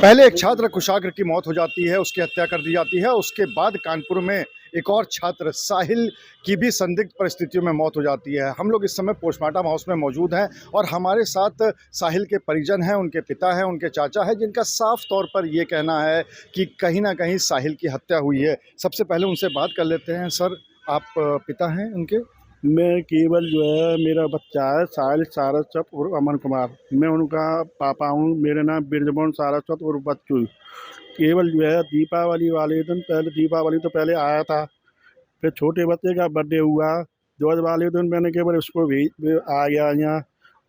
पहले एक छात्र कुशाग्र की मौत हो जाती है, उसकी हत्या कर दी जाती है। उसके बाद कानपुर में एक और छात्र साहिल की भी संदिग्ध परिस्थितियों में मौत हो जाती है। हम लोग इस समय पोस्टमार्टम हाउस में मौजूद हैं और हमारे साथ साहिल के परिजन हैं, उनके पिता हैं, उनके चाचा हैं, जिनका साफ तौर पर ये कहना है कि कहीं ना कहीं साहिल की हत्या हुई है। सबसे पहले उनसे बात कर लेते हैं। सर, आप पिता हैं उनके? मैं केवल जो है मेरा बच्चा है साहिल सारस्वत उर्फ अमन कुमार। मैं उनका पापा हूँ। मेरा नाम बिरजमोहन सारस्वत उर्फ बच्चू। केवल जो है दीपावली वाले दिन, पहले दीपावली तो पहले आया था, फिर छोटे बच्चे का बर्थडे हुआ। जो वाले दिन मैंने केवल उसको भेज आ गया यहाँ।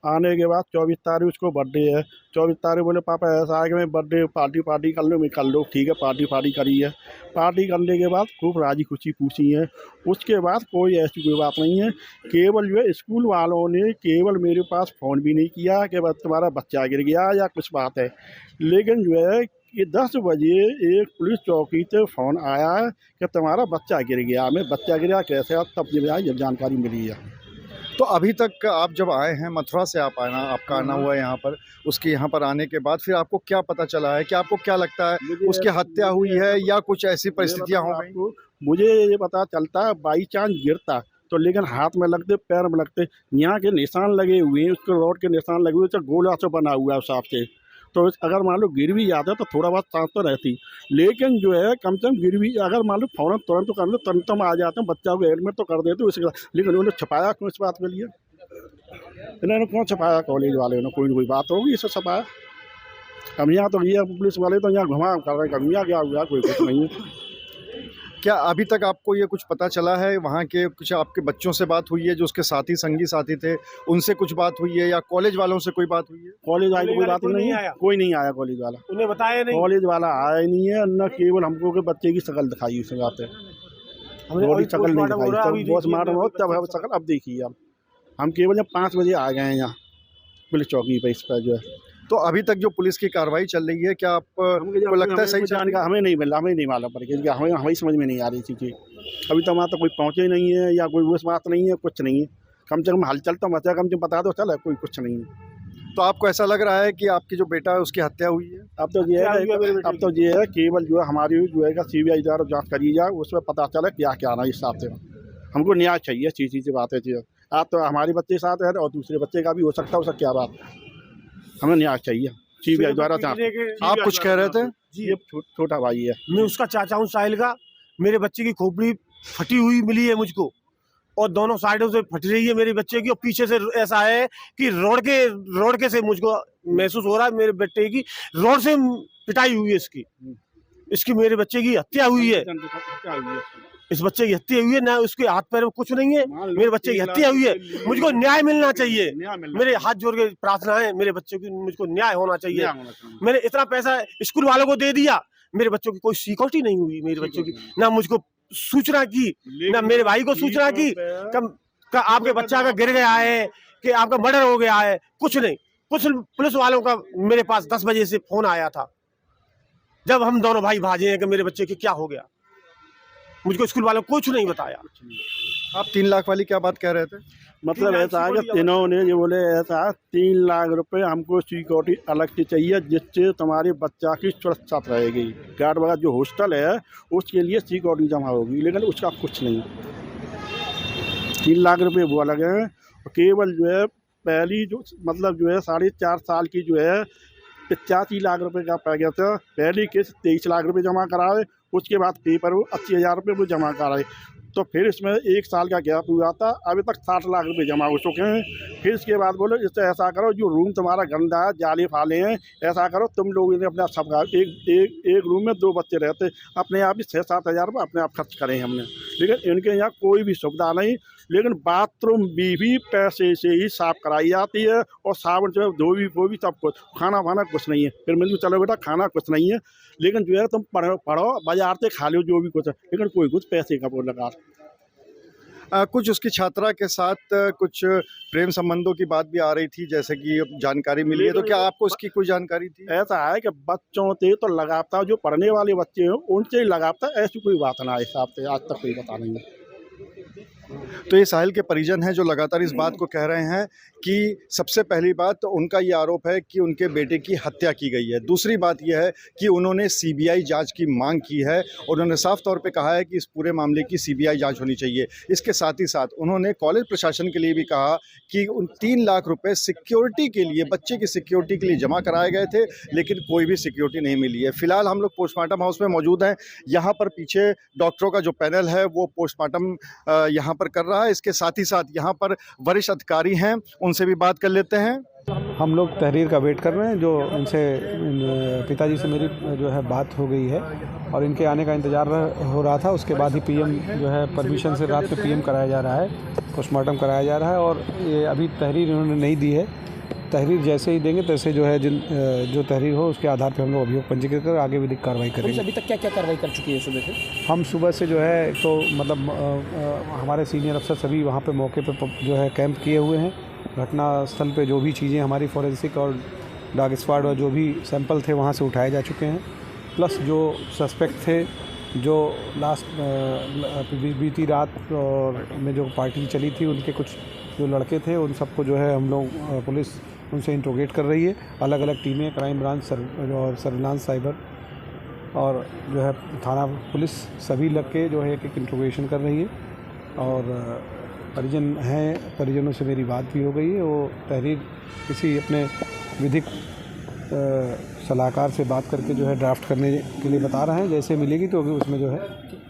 आने के बाद 24 तारीख उसको बर्थडे है। 24 तारीख बोले पापा ऐसा है कि मैं बर्थडे पार्टी कर लो। मैं कर लो, ठीक है, पार्टी करी है। पार्टी करने के बाद खूब राजी खुशी पूछी है। उसके बाद कोई ऐसी कोई बात नहीं है। केवल जो है स्कूल वालों ने केवल मेरे पास फ़ोन भी नहीं किया कि बस तुम्हारा बच्चा गिर गया या कुछ बात है, लेकिन जो है कि 10 बजे एक पुलिस चौकी से फ़ोन आया है कि तुम्हारा बच्चा गिर गया। मैं बच्चा गिरा कैसे, तब जब जानकारी मिली है। तो अभी तक आप जब आए हैं, मथुरा से आपका आना हुआ है यहाँ पर, उसके यहाँ पर आने के बाद फिर आपको क्या पता चला है कि आपको क्या लगता है उसकी हत्या हुई है या कुछ ऐसी परिस्थितियाँ हो गई? मुझे ये पता चलता है बाई चांस गिरता तो, लेकिन हाथ में लगते, पैर में लगते, यहाँ के निशान लगे हुए हैं, उसके रोड के निशान लगे हुए, तो गोला से बना हुआ है उस हिसाब से। तो अगर मान लो गिर भी जाता तो थोड़ा बहुत सांस तो रहती, लेकिन जो है कम से कम गिर भी, अगर मान लो फ़ौरन तुरंत तो कर लो, तुरंत हम आ जाते हैं, बच्चा को एडमिट तो कर देते उसके बाद। लेकिन उन्होंने छुपाया क्यों इस बात के लिए? इन्होंने क्यों छुपाया? कॉलेज वाले ने कोई ना कोई बात होगी, इसे छुपाया। हम यहाँ तो ये पुलिस वाले तो यहाँ घुमा कर रहे हैं, कभी यहाँ क्या हुआ, कोई कुछ नहीं है। क्या अभी तक आपको ये कुछ पता चला है, वहाँ के कुछ आपके बच्चों से बात हुई है जो उसके साथी संगी साथी थे, उनसे कुछ बात हुई है या कॉलेज वालों से कोई बात हुई है? कॉलेज वाले कोई बात नहीं है, कोई नहीं आया कॉलेज वाला, उन्हें बताया नहीं। कॉलेज वाला आया ही नहीं है, न केवल हमको के बच्चे की शक्ल दिखाई उस बात है। बॉडी शक्ल नहीं दिखाई, पोस्टमार्टम हो तब हम शक्ल अब देखिए। अब हम केवल जब 5 बजे आ गए हैं यहाँ पुलिस चौकी पर, इस पर जो है। तो अभी तक जो पुलिस की कार्रवाई चल रही है, क्या आपको लगता है सही जानकारी? हमें नहीं मिला, हमें नहीं मालूम पड़ गया, हमें समझ में नहीं आ रही थी। अभी तो वहाँ तो कोई पहुँचे नहीं है या कोई उस बात नहीं है, कुछ नहीं है। कम से कम हलचल तो मचा, कम से कम बता दो चल, कोई कुछ नहीं है। तो आपको ऐसा लग रहा है कि आपकी जो बेटा है उसकी हत्या हुई है? अब तो ये है केवल जो है हमारी जो है CBI द्वारा जाँच करी जाए, उसमें पता चले क्या क्या आना। इस हिसाब से हमको न्याय चाहिए, चीज़ बात है। आप तो हमारे बच्चे साथ है और दूसरे बच्चे का भी हो सकता है, उसका क्या बात, हमें न्याय चाहिए CBI द्वारा जांच। आप कुछ कह रहे थे? जी, ये छोटा भाई है, मैं उसका चाचा हूँ साहिल का। मेरे बच्चे की खोपड़ी फटी हुई मिली है मुझको, और दोनों साइडों से फट रही है मेरे बच्चे की, और पीछे से ऐसा है कि रोड के से मुझको महसूस हो रहा है मेरे बेटे की रोड से पिटाई हुई है। इसकी मेरे बच्चे की हत्या हुई है। इस बच्चे की हत्या हुई है, ना उसके हाथ पैर में कुछ नहीं है, मेरे बच्चे की हत्या हुई है। मुझको न्याय मिलना चाहिए, मेरे हाथ जोड़ के प्रार्थना है, मेरे बच्चे की मुझको न्याय होना चाहिए। मैंने इतना पैसा स्कूल वालों को दे दिया, मेरे बच्चों की कोई सिक्योरिटी नहीं हुई, मेरे बच्चों की ना मुझको सूचना की, ना मेरे भाई को सूचना की का आपके बच्चा का गिर गया है कि आपका मर्डर हो गया है, कुछ नहीं। पुलिस वालों का मेरे पास 10 बजे से फोन आया था, जब हम दोनों भाई भाजे हैं कि मेरे बच्चे की क्या हो गया। मुझको स्कूल वालों कुछ नहीं बताया। आप 3 लाख वाली क्या बात कह रहे थे? मतलब ऐसा है कि इन्होंने ये बोले ऐसा 3 लाख रुपए हमको सिक्योरिटी अलग से चाहिए, जिससे तुम्हारे बच्चा की सुरक्षा रहेगी। गार्ड वगैरह जो हॉस्टल है उसके लिए सिक्योरिटी जमा होगी, लेकिन उसका कुछ नहीं। 3 लाख रुपए वो अलग है। केवल जो है पहली जो मतलब जो है 4.5 साल की जो है 85 लाख रुपए का पै गया था। पहली केस 23 लाख रुपए जमा कराए, उसके बाद पेपर वो 80,000 रुपये वो जमा कराए। तो फिर इसमें 1 साल का गैप हुआ था, अभी तक 60 लाख रुपए जमा हो चुके हैं। फिर इसके बाद बोलो इससे ऐसा करो, जो रूम तुम्हारा गंदा है, जाले फाले हैं, ऐसा करो तुम लोगों ने अपना सब एक रूम में 2 बच्चे रहते, अपने आप ही 6-7 हज़ार रुपये अपने आप खर्च करें हमने। लेकिन इनके यहाँ कोई भी सुविधा नहीं, लेकिन बाथरूम भी पैसे से ही साफ़ कराई जाती है, और साबुन से धोबी वो भी सब कुछ, खाना वाना कुछ नहीं है। फिर मिल चलो बेटा खाना कुछ नहीं है, लेकिन जो है तुम पढ़ो बाजार से खा लो जो भी कुछ है, लेकिन कोई कुछ पैसे का वो लगा। कुछ उसकी छात्रा के साथ कुछ प्रेम संबंधों की बात भी आ रही थी, जैसे कि जानकारी मिली है, तो क्या आपको उसकी कोई जानकारी थी? ऐसा है कि बच्चों से तो लगाता, जो पढ़ने वाले बच्चे हैं उनसे ही लगाता, ऐसी कोई बात ना हिसाब से आज तक कोई पता नहीं है। तो ये साहिल के परिजन हैं जो लगातार इस बात को कह रहे हैं कि सबसे पहली बात तो उनका ये आरोप है कि उनके बेटे की हत्या की गई है। दूसरी बात यह है कि उन्होंने सीबीआई जांच की मांग की है और उन्होंने साफ तौर पे कहा है कि इस पूरे मामले की सीबीआई जांच होनी चाहिए। इसके साथ ही साथ उन्होंने कॉलेज प्रशासन के लिए भी कहा कि उन 3 लाख रुपए सिक्योरिटी के लिए, बच्चे की सिक्योरिटी के लिए जमा कराए गए थे, लेकिन कोई भी सिक्योरिटी नहीं मिली है। फिलहाल हम लोग पोस्टमार्टम हाउस में मौजूद हैं। यहाँ पर पीछे डॉक्टरों का जो पैनल है वो पोस्टमार्टम यहाँ पर कर रहा है। इसके साथ ही साथ यहाँ पर वरिष्ठ अधिकारी हैं, उनसे भी बात कर लेते हैं। हम लोग तहरीर का वेट कर रहे हैं। जो इनसे पिताजी से मेरी जो है बात हो गई है और इनके आने का इंतज़ार हो रहा था। उसके बाद ही पीएम जो है परमिशन से रात में पीएम कराया जा रहा है, पोस्टमार्टम कराया जा रहा है और ये अभी तहरीर इन्होंने नहीं दी है। तहरीर जैसे ही देंगे तैसे जो है जो तहरीर हो उसके आधार पर हम लोग अभियोग पंजीकृत कर आगे विधिक कार्रवाई करेंगे। अभी तक क्या क्या कार्रवाई कर चुकी है सुबह से? हम सुबह से जो है तो मतलब हमारे सीनियर अफसर सभी वहाँ पे मौके पे जो है कैंप किए हुए हैं। घटना स्थल पे जो भी चीज़ें हमारी फॉरेंसिक और डॉग स्क्वाड और जो भी सैंपल थे वहाँ से उठाए जा चुके हैं। प्लस जो सस्पेक्ट थे जो लास्ट बीती रात और में जो पार्टी चली थी उनके कुछ जो लड़के थे उन सबको जो है हम लोग पुलिस उनसे इंट्रोगेट कर रही है। अलग अलग टीमें क्राइम ब्रांच और सर्विलांस साइबर और जो है थाना पुलिस सभी लग के जो है एक इंट्रोगेशन कर रही है। और परिजन हैं, परिजनों से मेरी बात भी हो गई है। वो तहरीर किसी अपने विधिक सलाहकार से बात करके जो है ड्राफ्ट करने के लिए बता रहे हैं। जैसे मिलेगी तो उसमें जो है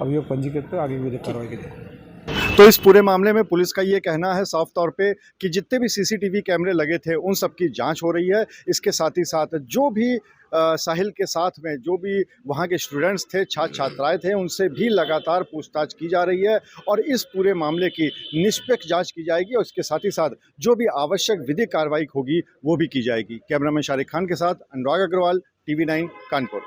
अभियोग पंजीकृत कर आगे विधिक कार्रवाई करेंगे। तो इस पूरे मामले में पुलिस का ये कहना है साफ तौर पे कि जितने भी सीसीटीवी कैमरे लगे थे उन सब की जांच हो रही है। इसके साथ ही साथ जो भी साहिल के साथ में जो भी वहाँ के स्टूडेंट्स थे, छात्र छात्राएं थे, उनसे भी लगातार पूछताछ की जा रही है और इस पूरे मामले की निष्पक्ष जांच की जाएगी और इसके साथ ही साथ जो भी आवश्यक विधिक कार्रवाई होगी वो भी की जाएगी। कैमरामैन शारिक खान के साथ अनुराग अग्रवाल, TV9 कानपुर।